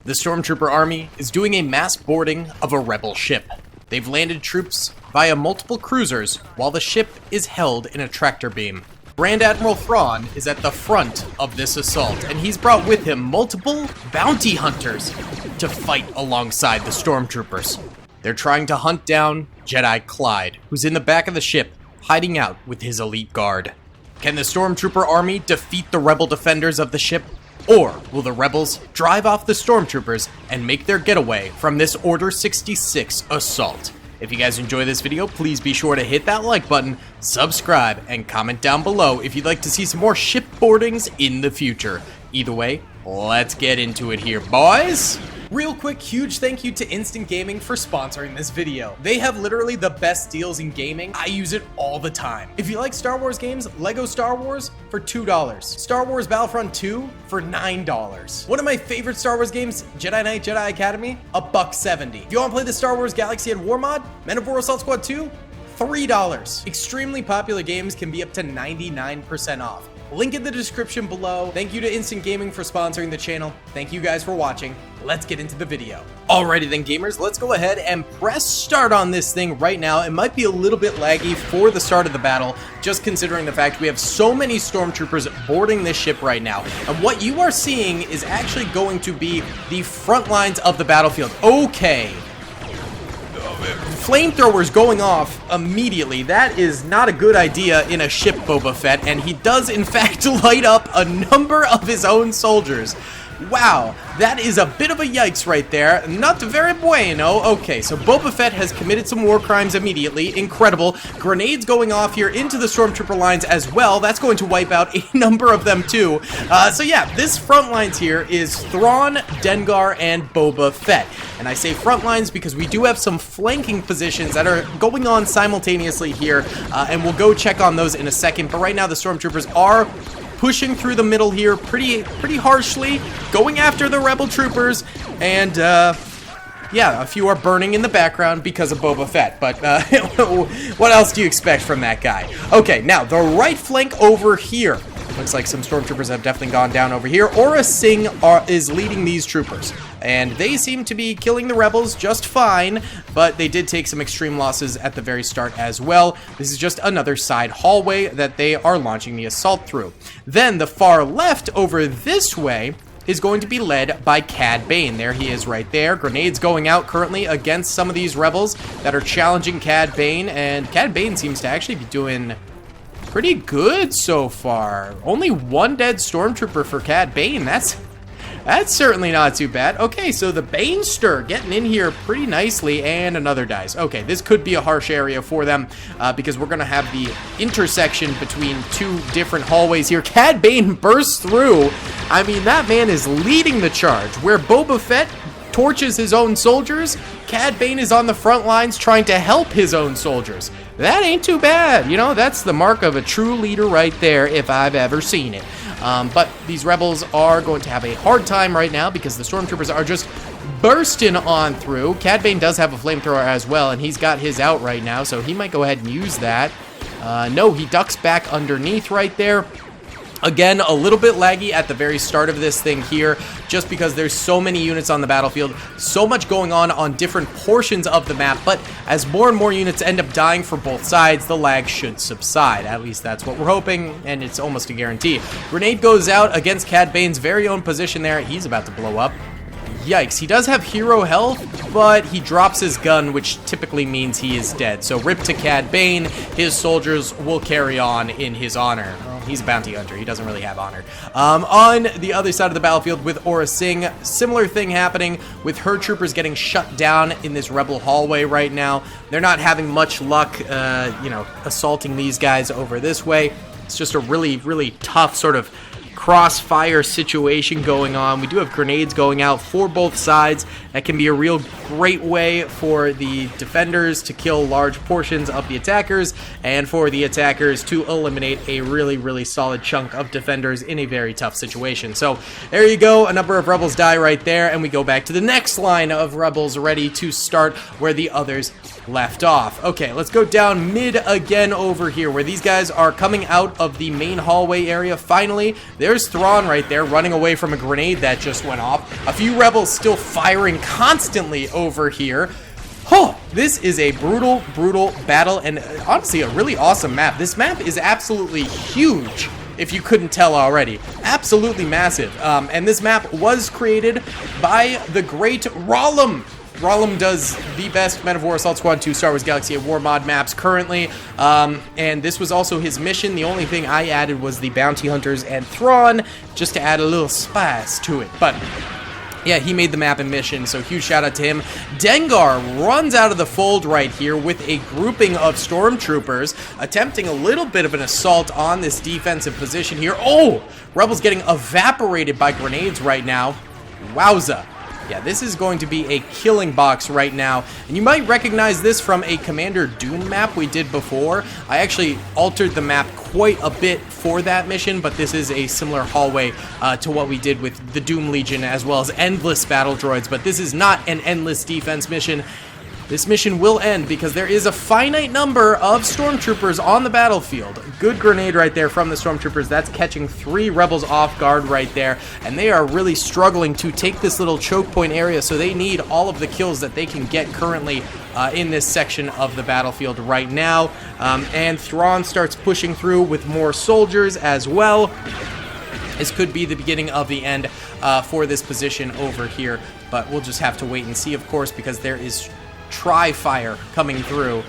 The Stormtrooper Army is doing a mass boarding of a rebel ship. They've landed troops via multiple cruisers while the ship is held in a tractor beam. Grand Admiral Thrawn is at the front of this assault, and he's brought with him multiple bounty hunters to fight alongside the Stormtroopers. They're trying to hunt down Jedi Clyde, who's in the back of the ship, hiding out with his elite guard. Can the Stormtrooper Army defeat the rebel defenders of the ship? Or will the rebels drive off the Stormtroopers and make their getaway from this Order 66 assault? If you guys enjoy this video, please be sure to hit that like button, subscribe, and comment down below if you'd like to see some more ship boardings in the future. Either way, let's get into it here, boys! Real quick, huge thank you to Instant Gaming for sponsoring this video. They have literally the best deals in gaming. I use it all the time. If you like Star Wars games, Lego Star Wars for $2. Star Wars Battlefront 2 for $9. One of my favorite Star Wars games, Jedi Knight Jedi Academy, $1.70. If you want to play the Star Wars Galaxy at War mod, Men of War Assault Squad 2, $3. Extremely popular games can be up to 99% off. Link in the description below. Thank you to Instant Gaming for sponsoring the channel. Thank you guys for watching. Let's get into the video. Alrighty then, gamers, let's go ahead and press start on this thing right now. It might be a little bit laggy for the start of the battle, just considering the fact we have so many Stormtroopers boarding this ship right now. And what you are seeing is actually going to be the front lines of the battlefield. Okay. Flamethrowers going off immediately. That is not a good idea in a ship, Boba Fett, and he does in fact light up a number of his own soldiers. Wow, that is a bit of a yikes right there. Not very bueno. Okay, so Boba Fett has committed some war crimes immediately. Incredible. Grenades going off here into the Stormtrooper lines as well. That's going to wipe out a number of them too. So yeah, this front lines here is Thrawn, Dengarr, and Boba Fett. And I say front lines because we do have some flanking positions that are going on simultaneously here, and we'll go check on those in a second. But right now the Stormtroopers are pushing through the middle here pretty harshly, going after the rebel troopers, and yeah, a few are burning in the background because of Boba Fett, but what else do you expect from that guy? Okay, now the right flank over here. Looks like some Stormtroopers have definitely gone down over here. Aurra Sing is leading these troopers, and they seem to be killing the rebels just fine, but they did take some extreme losses at the very start as well. This is just another side hallway that they are launching the assault through. Then the far left over this way is going to be led by Cad Bane. There he is right there. Grenades going out currently against some of these rebels that are challenging Cad Bane, and Cad Bane seems to actually be doing pretty good so far. Only one dead Stormtrooper for Cad Bane. That's certainly not too bad. Okay, so the Banester getting in here pretty nicely, and another dies. Okay, this could be a harsh area for them because we're going to have the intersection between two different hallways here. Cad Bane bursts through. I mean, that man is leading the charge. Where Boba Fett torches his own soldiers, Cad Bane is on the front lines trying to help his own soldiers. That ain't too bad. You know, that's the mark of a true leader right there if I've ever seen it. But these rebels are going to have a hard time right now because the Stormtroopers are just bursting on through. Cad Bane does have a flamethrower as well, and he's got his out right now, so he might go ahead and use that. No, he ducks back underneath right there. Again, a little bit laggy at the very start of this thing here, just because there's so many units on the battlefield, so much going on different portions of the map, but as more and more units end up dying for both sides, the lag should subside. At least that's what we're hoping, and it's almost a guarantee. Grenade goes out against Cad Bane's very own position there. He's about to blow up. Yikes, he does have hero health, but he drops his gun, which typically means he is dead. So rip to Cad Bane, his soldiers will carry on in his honor. Well, he's a bounty hunter, he doesn't really have honor. On the other side of the battlefield with Aurra Sing, similar thing happening with her troopers getting shut down in this rebel hallway right now. They're not having much luck, you know, assaulting these guys over this way. It's just a really tough sort of crossfire situation going on. We do have grenades going out for both sides. That can be a real great way for the defenders to kill large portions of the attackers, and for the attackers to eliminate a really solid chunk of defenders in a very tough situation. So there you go. A number of rebels die right there, and we go back to the next line of rebels ready to start where the others left off. Okay, let's go down mid again over here where these guys are coming out of the main hallway area. Finally, there's there's Thrawn right there running away from a grenade that just went off. A few rebels still firing constantly over here. Oh, this is a brutal, brutal battle, and honestly, a really awesome map. This map is absolutely huge, if you couldn't tell already. Absolutely massive. And this map was created by the great Rollum. Rollum does the best Men of War Assault Squad 2 Star Wars Galaxy of War mod maps currently, and this was also his mission. The only thing I added was the Bounty Hunters and Thrawn, just to add a little spice to it. But yeah, he made the map and mission, so huge shout out to him. Dengarr runs out of the fold right here with a grouping of stormtroopers, attempting a little bit of an assault on this defensive position here. Oh, rebels getting evaporated by grenades right now. Wowza. Yeah, this is going to be a killing box right now, and you might recognize this from a Commander Doom map we did before. I actually altered the map quite a bit for that mission, but this is a similar hallway to what we did with the Doom Legion as well as endless battle droids, but this is not an endless defense mission. This mission will end because there is a finite number of stormtroopers on the battlefield. Good grenade right there from the stormtroopers. That's catching 3 rebels off guard right there, and they are really struggling to take this little choke point area, so they need all of the kills that they can get currently in this section of the battlefield right now. And Thrawn starts pushing through with more soldiers as well. This could be the beginning of the end for this position over here, but we'll just have to wait and see, of course, because there is tri-fire coming through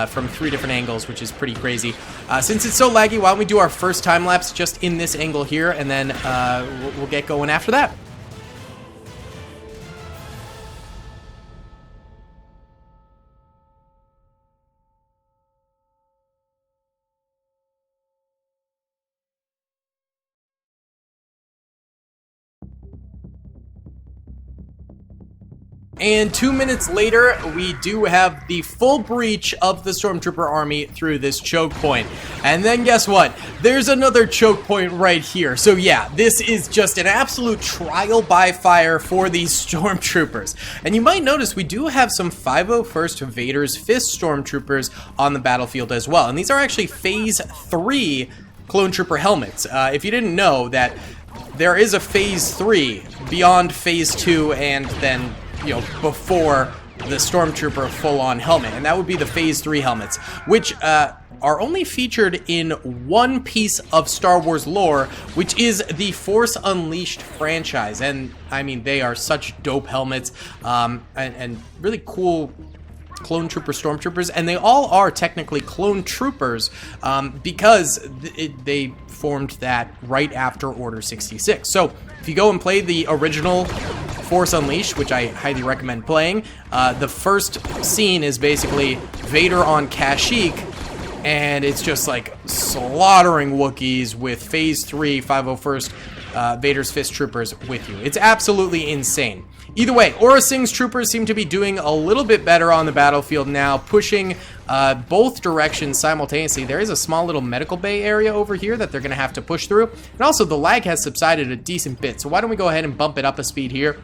from 3 different angles, which is pretty crazy. Since it's so laggy, why don't we do our first time lapse just in this angle here, and then we'll get going after that. And 2 minutes later, we do have the full breach of the Stormtrooper Army through this choke point. And then guess what? There's another choke point right here. So yeah, this is just an absolute trial by fire for these Stormtroopers. And you might notice we do have some 501st Vader's Fist Stormtroopers on the battlefield as well. And these are actually Phase 3 Clone Trooper helmets. If you didn't know that there is a Phase 3 beyond Phase 2 and then before the Stormtrooper full-on helmet, and that would be the Phase 3 helmets, which are only featured in one piece of Star Wars lore, which is the Force Unleashed franchise. And I mean, they are such dope helmets, and really cool clone trooper stormtroopers, and they all are technically clone troopers because they formed that right after Order 66. So if you go and play the original Force Unleashed, which I highly recommend playing, the first scene is basically Vader on Kashyyyk, and it's just like slaughtering Wookiees with Phase 3 501st Vader's Fist troopers with you. It's absolutely insane. Either way, Aurra Singh's troopers seem to be doing a little bit better on the battlefield now, pushing both directions simultaneously. There is a small little medical bay area over here that they're going to have to push through. And also, the lag has subsided a decent bit, so why don't we go ahead and bump it up a speed here?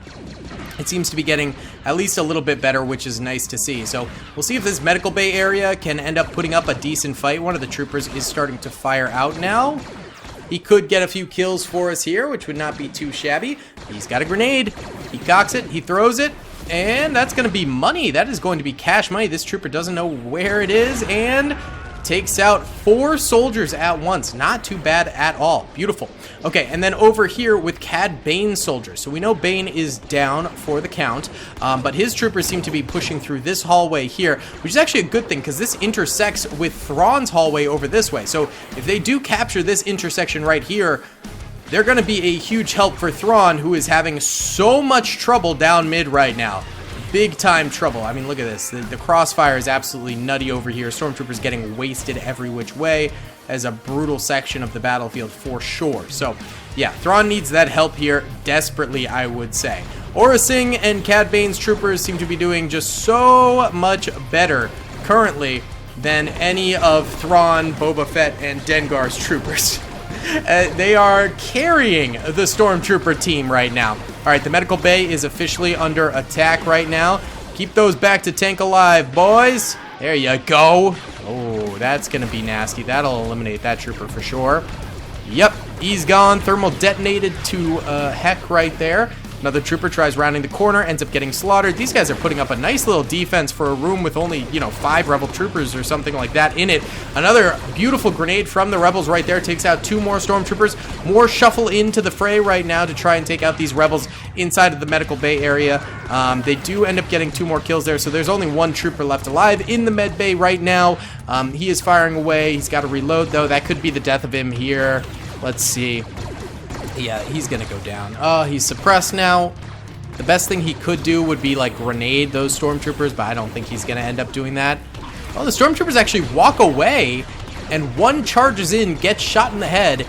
It seems to be getting at least a little bit better, which is nice to see. So we'll see if this medical bay area can end up putting up a decent fight. One of the troopers is starting to fire out now. He could get a few kills for us here, which would not be too shabby. He's got a grenade. He cocks it. He throws it. And that's going to be money. That is going to be cash money. This trooper doesn't know where it is and takes out 4 soldiers at once. Not too bad at all. Beautiful. Okay, and then over here with Cad Bane soldiers. So we know Bane is down for the count, but his troopers seem to be pushing through this hallway here, which is actually a good thing because this intersects with Thrawn's hallway over this way. So if they do capture this intersection right here, they're going to be a huge help for Thrawn, who is having so much trouble down mid right now. Big time trouble. I mean, look at this. The crossfire is absolutely nutty over here. Stormtroopers getting wasted every which way as a brutal section of the battlefield for sure. So, yeah, Thrawn needs that help here desperately, I would say. Aurra Singh and Cad Bane's troopers seem to be doing just so much better currently than any of Thrawn, Boba Fett, and Dengar's troopers. They are carrying the Stormtrooper team right now. All right, the medical bay is officially under attack right now. Keep those back to tank alive, boys. There you go. Oh, that's going to be nasty. That'll eliminate that trooper for sure. Yep, He's gone. Thermal detonated to heck right there. Another trooper tries rounding the corner, ends up getting slaughtered. These guys are putting up a nice little defense for a room with only, 5 rebel troopers or something like that in it. Another beautiful grenade from the rebels right there takes out 2 more stormtroopers. More shuffle into the fray right now to try and take out these rebels inside of the medical bay area. They do end up getting 2 more kills there, so there's only 1 trooper left alive in the med bay right now. He is firing away. He's got to reload, though. That could be the death of him here. Let's see. Yeah, he's gonna go down. Oh, he's suppressed now. The best thing he could do would be like grenade those stormtroopers, but I don't think he's gonna end up doing that. Oh, the stormtroopers actually walk away, and 1 charges in, gets shot in the head.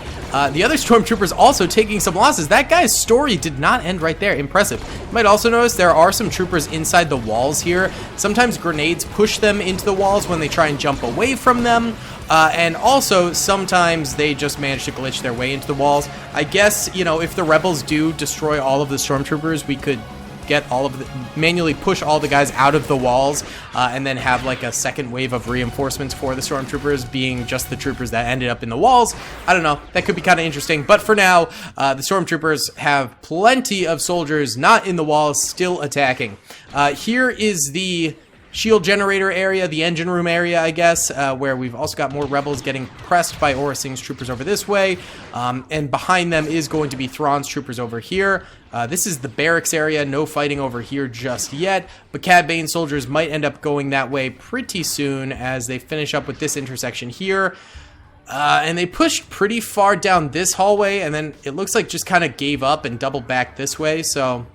The other stormtroopers also taking some losses. That guy's story did not end right there. Impressive. You might also notice there are some troopers inside the walls here. Sometimes grenades push them into the walls when they try and jump away from them. And also, sometimes they just manage to glitch their way into the walls. I guess, if the rebels do destroy all of the stormtroopers, we could get all of the, manually push all the guys out of the walls, and then have like a second wave of reinforcements for the stormtroopers being just the troopers that ended up in the walls. I don't know. That could be kind of interesting. But for now, the stormtroopers have plenty of soldiers not in the walls, still attacking. Here is the shield generator area, the engine room area, I guess, where we've also got more rebels getting pressed by Aurra Singh's troopers over this way. And behind them is going to be Thrawn's troopers over here. This is the barracks area. No fighting over here just yet, but Cad Bane soldiers might end up going that way pretty soon as they finish up with this intersection here. And they pushed pretty far down this hallway, and then it looks like just kind of gave up and doubled back this way, so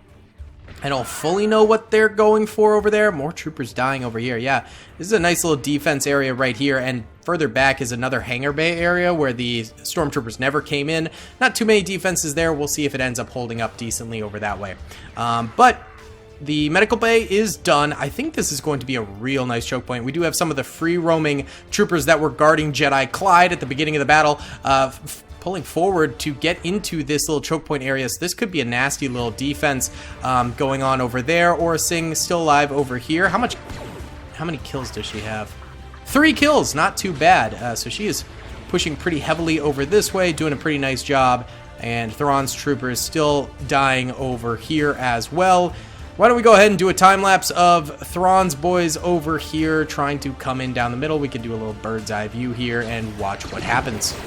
I don't fully know what they're going for over there. More troopers dying over here. Yeah, this is a nice little defense area right here, and further back is another hangar bay area where the stormtroopers never came in. Not too many defenses there. We'll see if it ends up holding up decently over that way. But the medical bay is done. I think this is going to be a real nice choke point. We do have some of the free roaming troopers that were guarding Jedi Clyde at the beginning of the battle, pulling forward to get into this little choke point area. So this could be a nasty little defense going on over there. Aurra Singh still alive over here. How many kills does she have? 3 kills, not too bad. So she is pushing pretty heavily over this way, doing a pretty nice job. And Thrawn's troopers still dying over here as well. Why don't we go ahead and do a time lapse of Thrawn's boys over here trying to come in down the middle. We could do a little bird's eye view here and watch what happens.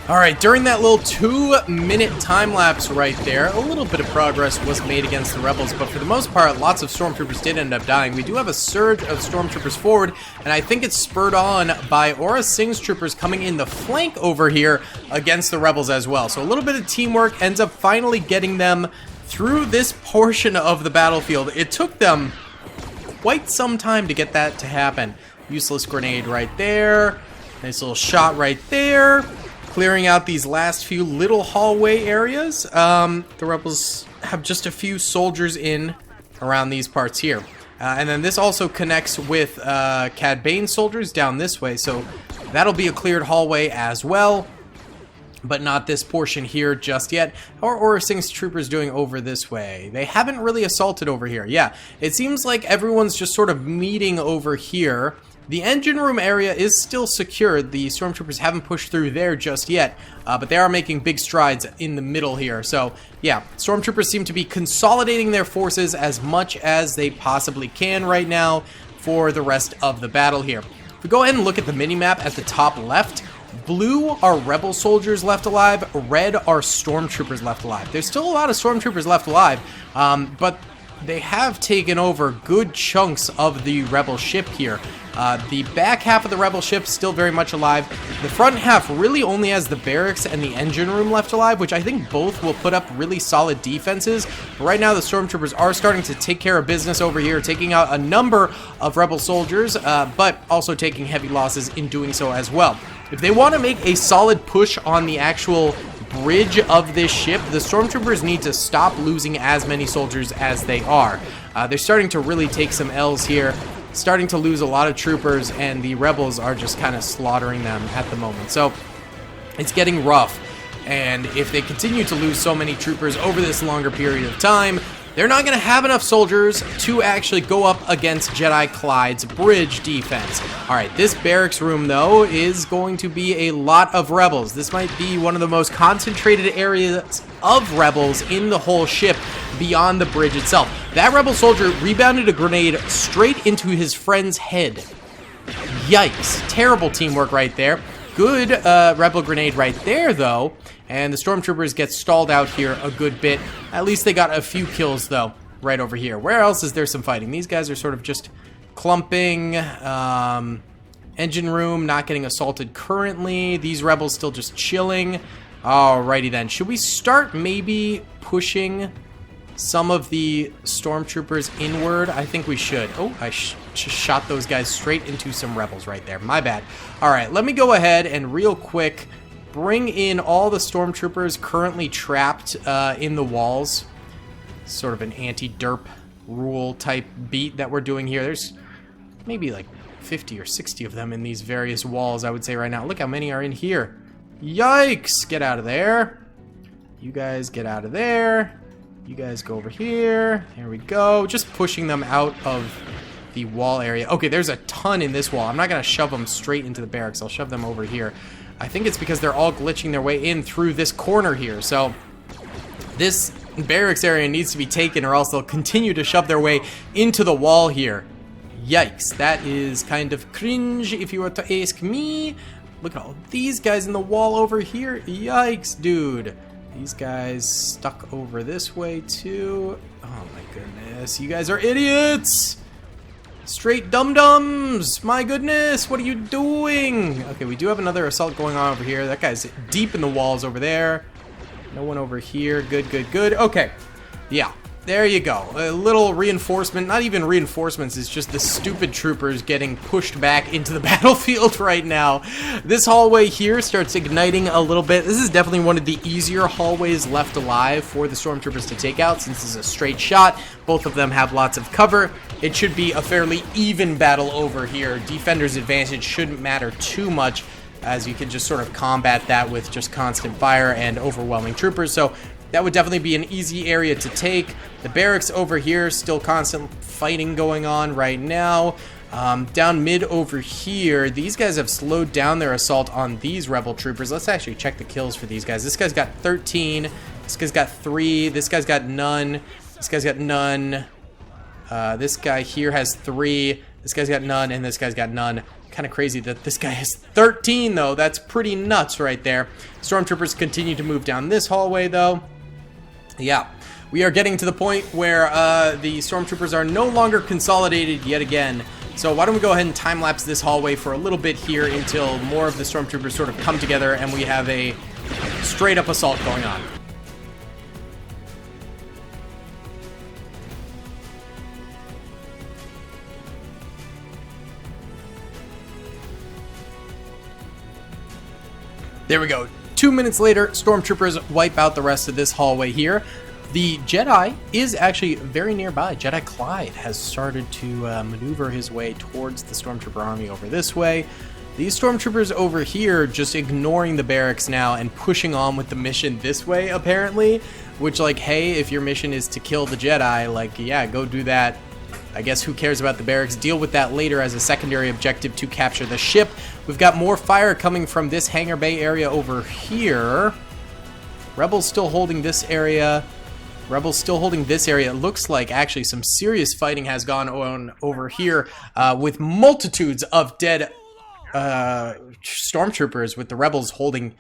All right, during that little 2-minute time lapse right there, a little bit of progress was made against the rebels, but for the most part, lots of stormtroopers did end up dying. We do have a surge of stormtroopers forward, and I think it's spurred on by Aurra Singh's troopers coming in the flank over here against the rebels as well. So a little bit of teamwork ends up finally getting them through this portion of the battlefield. It took them quite some time to get that to happen. Useless grenade right there. Nice little shot right there. Clearing out these last few little hallway areas. The rebels have just a few soldiers in around these parts here. And then this also connects with Cad Bane soldiers down this way, so that'll be a cleared hallway as well. But not this portion here just yet. How are Aurra Singh's troopers doing over this way? They haven't really assaulted over here. Yeah, it seems like everyone's just sort of meeting over here. The engine room area is still secured. The stormtroopers haven't pushed through there just yet, but they are making big strides in the middle here. So, yeah, stormtroopers seem to be consolidating their forces as much as they possibly can right now for the rest of the battle here. If we go ahead and look at the mini-map at the top left, blue are rebel soldiers left alive, red are stormtroopers left alive. There's still a lot of stormtroopers left alive, but they have taken over good chunks of the rebel ship here. The back half of the rebel ship still very much alive. The front half really only has the barracks and the engine room left alive, which I think both will put up really solid defenses. But right now the stormtroopers are starting to take care of business over here, taking out a number of rebel soldiers, but also taking heavy losses in doing so as well. If they want to make a solid push on the actual bridge of this ship, the stormtroopers need to stop losing as many soldiers as they are. They're starting to really take some L's here, starting to lose a lot of troopers, and the rebels are just kind of slaughtering them at the moment. So it's getting rough. And if they continue to lose so many troopers over this longer period of time, they're not going to have enough soldiers to actually go up against Jedi Clyde's bridge defense. Alright, this barracks room, though, is going to be a lot of rebels. This might be one of the most concentrated areas of rebels in the whole ship beyond the bridge itself. That rebel soldier rebounded a grenade straight into his friend's head. Yikes. Terrible teamwork right there. Good rebel grenade right there, though. And the stormtroopers get stalled out here a good bit. At least they got a few kills, though, right over here. Where else is there some fighting? These guys are sort of just clumping. Engine room not getting assaulted currently. These rebels still just chilling. Alrighty then. Should we start maybe pushing some of the stormtroopers inward? I think we should. Oh, I just shot those guys straight into some rebels right there. My bad. Alright, let me go ahead and real quick bring in all the stormtroopers currently trapped in the walls. Sort of an anti-derp rule type beat that we're doing here. There's maybe like 50 or 60 of them in these various walls, I would say right now. Look how many are in here. Yikes! Get out of there. You guys get out of there. You guys go over here. There we go. Just pushing them out of the wall area. Okay, there's a ton in this wall. I'm not going to shove them straight into the barracks. I'll shove them over here. I think it's because they're all glitching their way in through this corner here. So this barracks area needs to be taken or else they'll continue to shove their way into the wall here. Yikes. That is kind of cringe if you were to ask me. Look at all these guys in the wall over here. Yikes, dude. These guys stuck over this way too. Oh my goodness. You guys are idiots. Straight dum-dums! My goodness, what are you doing? Okay, we do have another assault going on over here. That guy's deep in the walls over there. No one over here. Good, good, good. Okay. Yeah, there you go. A little reinforcement. Not even reinforcements. It's just the stupid troopers getting pushed back into the battlefield right now. This hallway here starts igniting a little bit. This is definitely one of the easier hallways left alive for the stormtroopers to take out since this is a straight shot. Both of them have lots of cover. It should be a fairly even battle over here. Defender's advantage shouldn't matter too much, as you can just sort of combat that with just constant fire and overwhelming troopers. So that would definitely be an easy area to take. The barracks over here, still constant fighting going on right now. Down mid over here, these guys have slowed down their assault on these rebel troopers. Let's actually check the kills for these guys. This guy's got 13. This guy's got 3. This guy's got none. This guy's got none. This guy here has 3. This guy's got none, and this guy's got none. Kind of crazy that this guy has 13, though. That's pretty nuts right there. Stormtroopers continue to move down this hallway, though. Yeah, we are getting to the point where the stormtroopers are no longer consolidated yet again. So why don't we go ahead and time-lapse this hallway for a little bit here until more of the stormtroopers sort of come together and we have a straight-up assault going on. There we go. 2 minutes later, stormtroopers wipe out the rest of this hallway here. The Jedi is actually very nearby. Jedi Clyde has started to maneuver his way towards the Stormtrooper Army over this way. These stormtroopers over here just ignoring the barracks now and pushing on with the mission this way, apparently. Which, like, hey, if your mission is to kill the Jedi, like, yeah, go do that. I guess who cares about the barracks? Deal with that later as a secondary objective to capture the ship. We've got more fire coming from this hangar bay area over here. Rebels still holding this area. Rebels still holding this area. It looks like actually some serious fighting has gone on over here with multitudes of dead stormtroopers, with the Rebels holding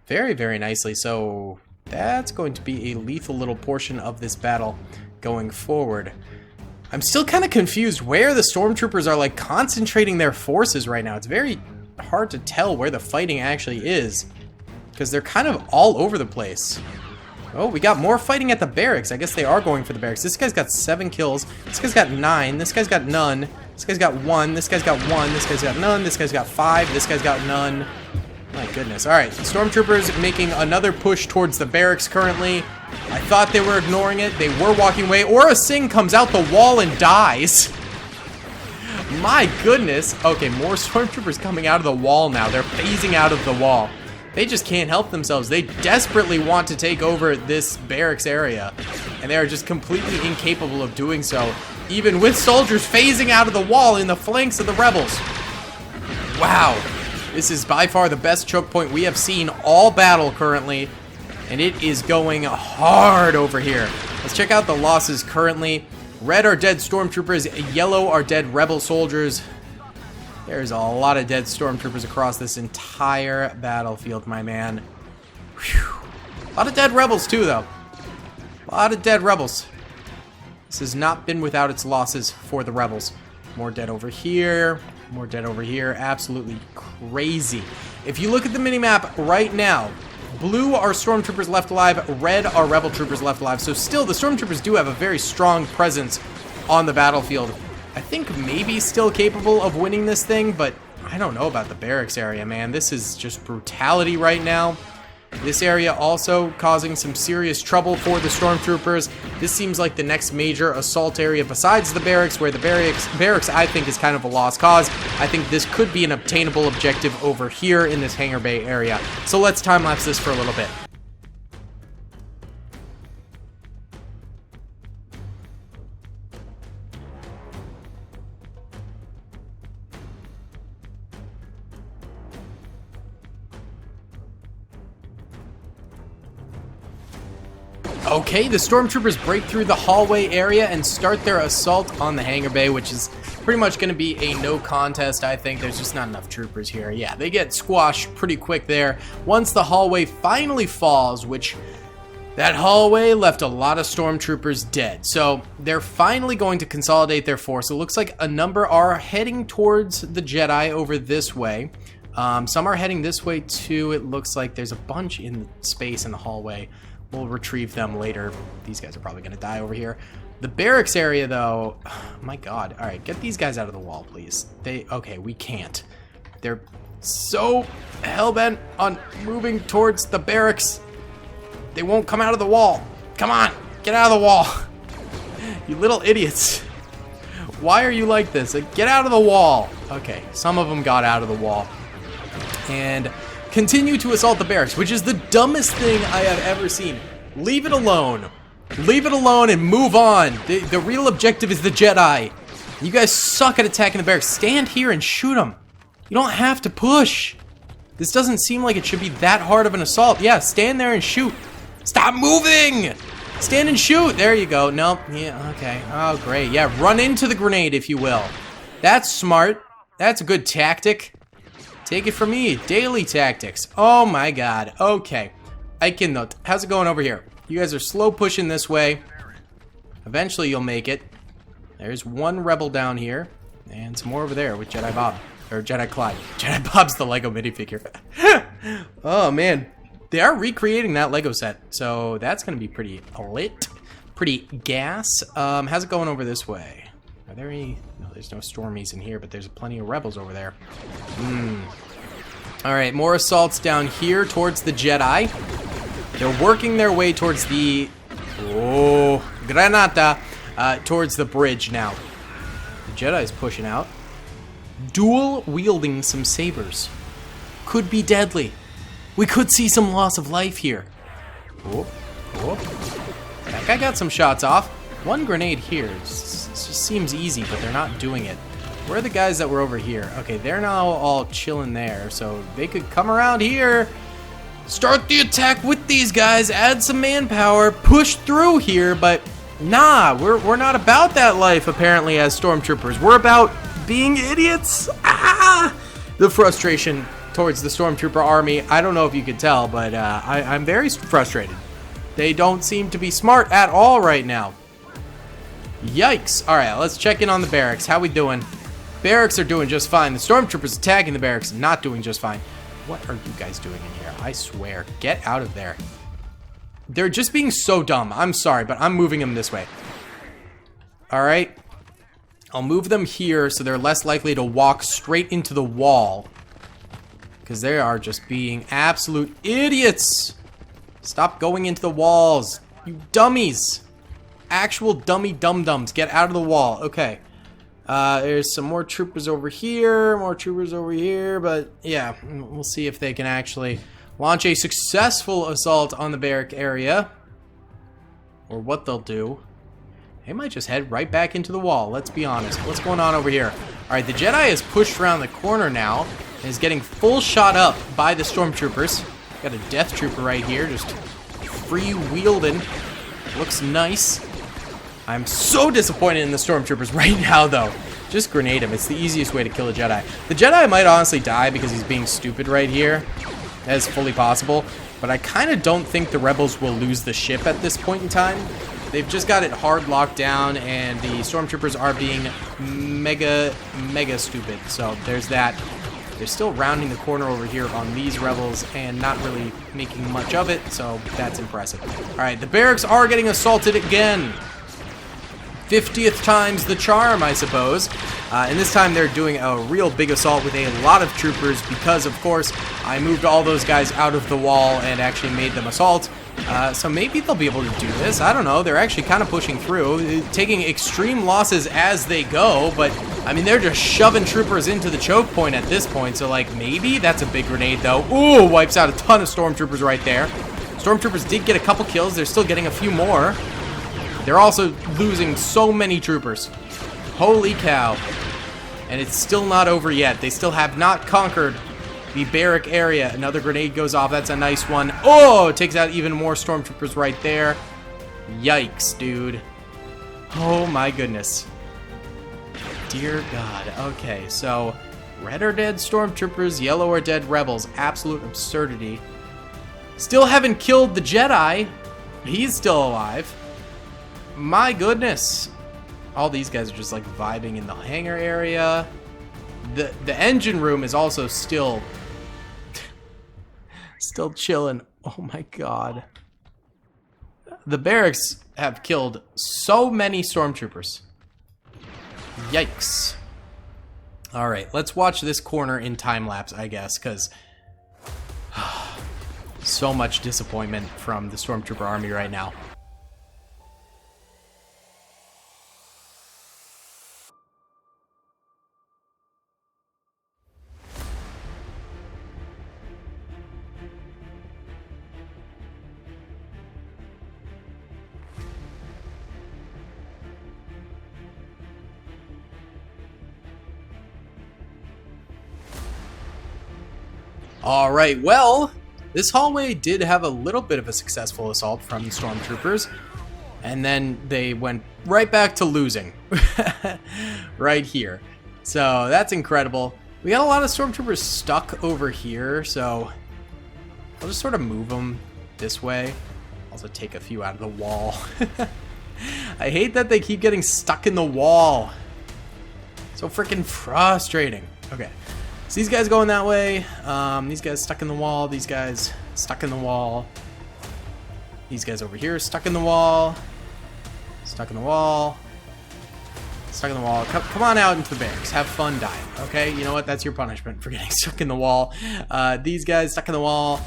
very, very nicely. So that's going to be a lethal little portion of this battle going forward. I'm still kind of confused where the stormtroopers are like concentrating their forces right now. It's very hard to tell where the fighting actually is because they're kind of all over the place. Oh, we got more fighting at the barracks. I guess they are going for the barracks. This guy's got 7 kills. This guy's got 9. This guy's got none. This guy's got 1. This guy's got 1. This guy's got none. This guy's got 5. This guy's got none. My goodness. All right, stormtroopers making another push towards the barracks currently. I thought they were ignoring it. They were walking away. Aura Singh comes out the wall and dies. My goodness. Okay, more stormtroopers coming out of the wall now. They're phasing out of the wall. They just can't help themselves. They desperately want to take over this barracks area, and they are just completely incapable of doing so, even with soldiers phasing out of the wall in the flanks of the rebels. Wow. This is by far the best choke point we have seen all battle currently, and it is going hard over here. Let's check out the losses currently. Red are dead stormtroopers, yellow are dead rebel soldiers. There's a lot of dead stormtroopers across this entire battlefield, my man. Whew. A lot of dead rebels too, though. A lot of dead rebels. This has not been without its losses for the rebels. More dead over here. More dead over here. Absolutely crazy. If you look at the minimap right now, blue are stormtroopers left alive, red are rebel troopers left alive. So still, the stormtroopers do have a very strong presence on the battlefield. I think maybe still capable of winning this thing, but I don't know about the barracks area, man. This is just brutality right now. This area also causing some serious trouble for the stormtroopers. This seems like the next major assault area besides the barracks, where the barracks I think is kind of a lost cause. I think this could be an obtainable objective over here in this hangar bay area. So let's time-lapse this for a little bit. Okay, the stormtroopers break through the hallway area and start their assault on the hangar bay, which is pretty much going to be a no contest, I think. There's just not enough troopers here. Yeah, they get squashed pretty quick there. Once the hallway finally falls, which that hallway left a lot of stormtroopers dead. So they're finally going to consolidate their force. It looks like a number are heading towards the Jedi over this way. Some are heading this way too. It looks like there's a bunch in space in the hallway. We'll retrieve them later. These guys are probably going to die over here. The barracks area, though, my God. All right, get these guys out of the wall, please. Okay, we can't. They're so hell-bent on moving towards the barracks. They won't come out of the wall. Come on, get out of the wall. You little idiots. Why are you like this? Get out of the wall. Okay, some of them got out of the wall. And continue to assault the barracks, which is the dumbest thing I have ever seen. Leave it alone. Leave it alone and move on. The real objective is the Jedi. You guys suck at attacking the barracks. Stand here and shoot them. You don't have to push. This doesn't seem like it should be that hard of an assault. Yeah, stand there and shoot. Stop moving. Stand and shoot. There you go. Nope. Yeah, okay. Oh, great. Yeah, run into the grenade, if you will. That's smart. That's a good tactic. Take it from me, daily tactics. Oh my God. Okay. Aikinnot, how's it going over here? You guys are slow pushing this way. Eventually you'll make it. There's one rebel down here. And some more over there with Jedi Bob. Or Jedi Clyde. Jedi Bob's the Lego minifigure. Oh man. They are recreating that Lego set. So that's going to be pretty lit. Pretty gas. How's it going over this way? Are there any... No, there's no Stormies in here, but there's plenty of rebels over there. Alright, more assaults down here towards the Jedi. They're working their way towards the... Oh, Granata. Towards the bridge now. The Jedi's pushing out. Dual-wielding some sabers. Could be deadly. We could see some loss of life here. Oh, oh. That guy got some shots off. One grenade here. It just seems easy, but they're not doing it. Where are the guys that were over here? Okay, they're now all chilling there, so they could come around here. Start the attack with these guys. Add some manpower. Push through here, but nah, we're not about that life, apparently, as stormtroopers. We're about being idiots. Ah! The frustration towards the Stormtrooper Army. I don't know if you could tell, but I'm very frustrated. They don't seem to be smart at all right now. Yikes. Alright, let's check in on the barracks. How we doing? Barracks are doing just fine. The stormtroopers attacking the barracks not doing just fine. What are you guys doing in here? I swear. Get out of there. They're just being so dumb. I'm sorry, but I'm moving them this way. Alright. I'll move them here so they're less likely to walk straight into the wall. Because they are just being absolute idiots. Stop going into the walls. You dummies. Actual dummy dum-dums. Get out of the wall. Okay. There's some more troopers over here. More troopers over here. But, yeah. We'll see if they can actually launch a successful assault on the barrack area. Or what they'll do. They might just head right back into the wall, let's be honest. What's going on over here? Alright, the Jedi is pushed around the corner now and is getting full shot up by the Stormtroopers. Got a Death Trooper right here, just free-wielding. Looks nice. I'm so disappointed in the Stormtroopers right now, though. Just grenade him. It's the easiest way to kill a Jedi. The Jedi might honestly die because he's being stupid right here. That is fully possible. But I kind of don't think the Rebels will lose the ship at this point in time. They've just got it hard locked down, and the Stormtroopers are being mega stupid. So there's that. They're still rounding the corner over here on these Rebels and not really making much of it, so that's impressive. Alright, the barracks are getting assaulted again. 50th time's the charm, I suppose. And this time they're doing a real big assault with a lot of troopers because, of course, I moved all those guys out of the wall and actually made them assault. So maybe they'll be able to do this. I don't know. They're actually kind of pushing through, taking extreme losses as they go. But, I mean, they're just shoving troopers into the choke point at this point. So, like, maybe that's a big grenade, though. Ooh, wipes out a ton of Stormtroopers right there. Stormtroopers did get a couple kills. They're still getting a few more. They're also losing so many troopers. Holy cow. And it's still not over yet. They still have not conquered the barrack area. Another grenade goes off. That's a nice one. Oh, it takes out even more Stormtroopers right there. Yikes, dude. Oh my goodness. Dear God. Okay, so red are dead Stormtroopers, yellow are dead Rebels. Absolute absurdity. Still haven't killed the Jedi. He's still alive. My goodness. All these guys are just like vibing in the hangar area. The engine room is also still chilling. Oh my God. The barracks have killed so many Stormtroopers. Yikes. All right, let's watch this corner in time lapse, I guess, because so much disappointment from the Stormtrooper Army right now. Alright, well, this hallway did have a little bit of a successful assault from the Stormtroopers, and then they went right back to losing. Right here. So, that's incredible. We got a lot of Stormtroopers stuck over here, so I'll just sort of move them this way. Also take a few out of the wall. I hate that they keep getting stuck in the wall. So freaking frustrating. Okay. So these guys going that way. These guys stuck in the wall. These guys stuck in the wall. These guys over here stuck in the wall. Stuck in the wall. Stuck in the wall. Come on out into the barracks. Have fun dying. Okay? You know what? That's your punishment for getting stuck in the wall. These guys stuck in the wall.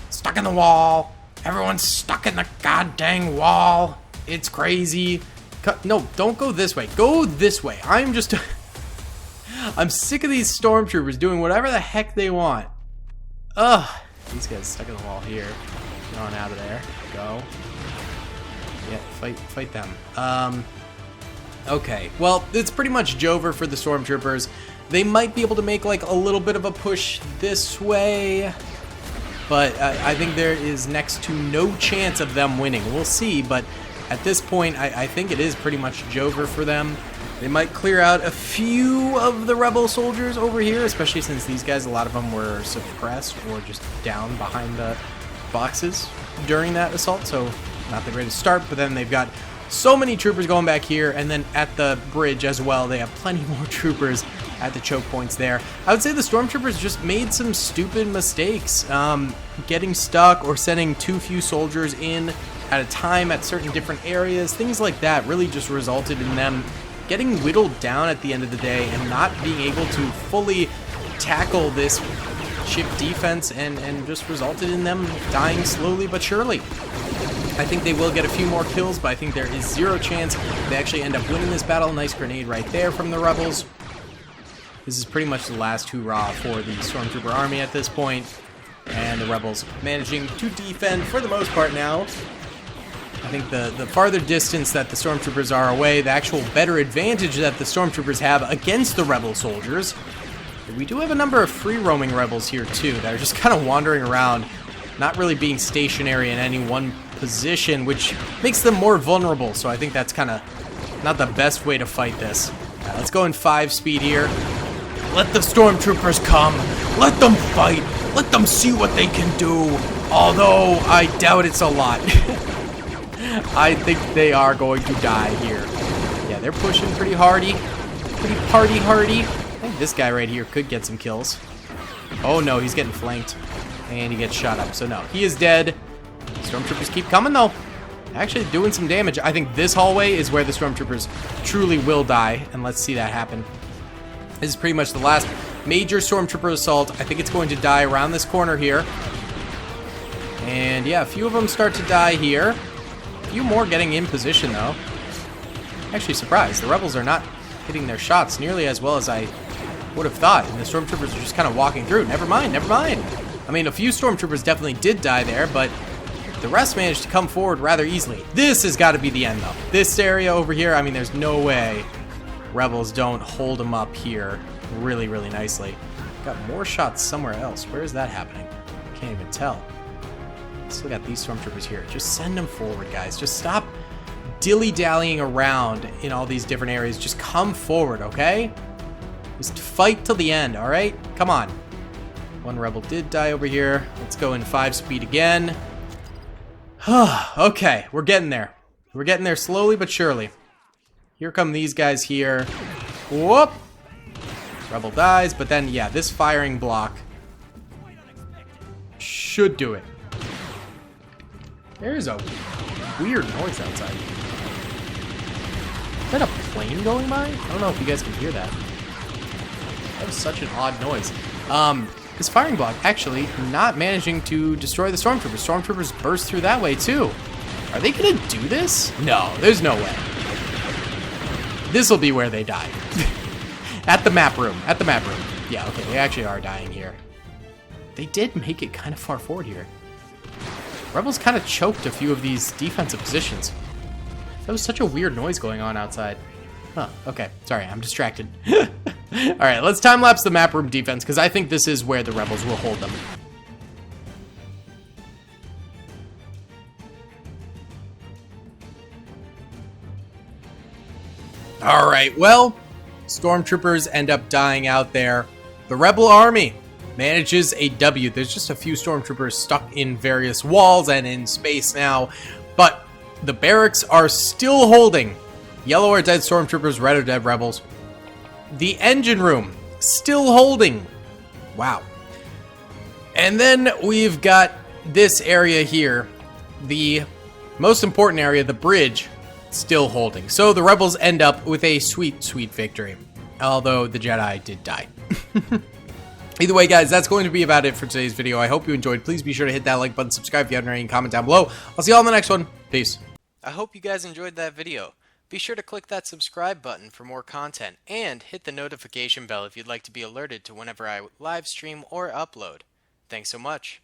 Stuck in the wall. Everyone's stuck in the goddamn wall. It's crazy. No, don't go this way. Go this way. I'm sick of these Stormtroopers doing whatever the heck they want. Ugh. These guys stuck in the wall here. Get on out of there. Go. Yeah, fight them. Okay. Well, it's pretty much Jover for the Stormtroopers. They might be able to make like a little bit of a push this way, but I think there is next to no chance of them winning. We'll see, but at this point, I think it is pretty much Jover for them. They might clear out a few of the Rebel soldiers over here, especially since these guys, a lot of them were suppressed or just down behind the boxes during that assault, so not the greatest start, but then they've got so many troopers going back here, and then at the bridge as well, they have plenty more troopers at the choke points there. I would say the Stormtroopers just made some stupid mistakes, getting stuck or sending too few soldiers in at a time at certain different areas. Things like that really just resulted in them getting whittled down at the end of the day and not being able to fully tackle this ship defense, and just resulted in them dying slowly but surely. I think they will get a few more kills, but I think there is zero chance they actually end up winning this battle. Nice grenade right there from the Rebels. This is pretty much the last hurrah for the Stormtrooper Army at this point. And the rebels managing to defend for the most part now. I think the farther distance that the stormtroopers are away, the actual better advantage that the stormtroopers have against the rebel soldiers. We do have a number of free-roaming rebels here, too, that are just kind of wandering around, not really being stationary in any one position, which makes them more vulnerable. So I think that's kind of not the best way to fight this. Let's go in 5 speed here. Let the stormtroopers come. Let them fight. Let them see what they can do. Although I doubt it's a lot. I think they are going to die here. Yeah, they're pushing pretty hardy. Pretty party-hardy. I think this guy right here could get some kills. Oh no, he's getting flanked. And he gets shot up. So no, he is dead. Stormtroopers keep coming though. Actually doing some damage. I think this hallway is where the stormtroopers truly will die. And let's see that happen. This is pretty much the last major stormtrooper assault. I think it's going to die around this corner here. And yeah, a few of them start to die here. A few more getting in position though. Actually surprised. The rebels are not hitting their shots nearly as well as I would have thought. And the stormtroopers are just kind of walking through. Never mind, never mind. I mean, a few stormtroopers definitely did die there, but the rest managed to come forward rather easily. This has got to be the end, though. This area over here, I mean, there's no way rebels don't hold them up here really, really nicely. Got more shots somewhere else. Where is that happening? Can't even tell. Still got these stormtroopers here. Just send them forward, guys. Just stop dilly-dallying around in all these different areas. Just come forward, okay? Just fight till the end, all right? Come on. One rebel did die over here. Let's go in 5 speed again. Okay, we're getting there. We're getting there slowly but surely. Here come these guys here. Whoop! Rebel dies, but then, yeah, this firing block should do it. There's a weird noise outside. Is that a plane going by? I don't know if you guys can hear that. That was such an odd noise. This firing block actually not managing to destroy the stormtroopers. Stormtroopers burst through that way too. Are they gonna do this? No, there's no way. This will be where they die. At the map room. At the map room. Yeah, okay, they actually are dying here. They did make it kind of far forward here. Rebels kind of choked a few of these defensive positions. That was such a weird noise going on outside. Huh, okay. Sorry, I'm distracted. Alright, let's time-lapse the map room defense, because I think this is where the rebels will hold them. Alright, well, stormtroopers end up dying out there. The rebel army manages a W. There's just a few stormtroopers stuck in various walls and in space now, but the barracks are still holding. Yellow are dead stormtroopers, red are dead rebels. The engine room, still holding. Wow. And then we've got this area here, the most important area, the bridge, still holding. So the rebels end up with a sweet, sweet victory. Although the Jedi did die. Either way, guys, that's going to be about it for today's video. I hope you enjoyed. Please be sure to hit that like button, subscribe if you haven't already, and comment down below. I'll see you all in the next one. Peace. I hope you guys enjoyed that video. Be sure to click that subscribe button for more content, and hit the notification bell if you'd like to be alerted to whenever I live stream or upload. Thanks so much.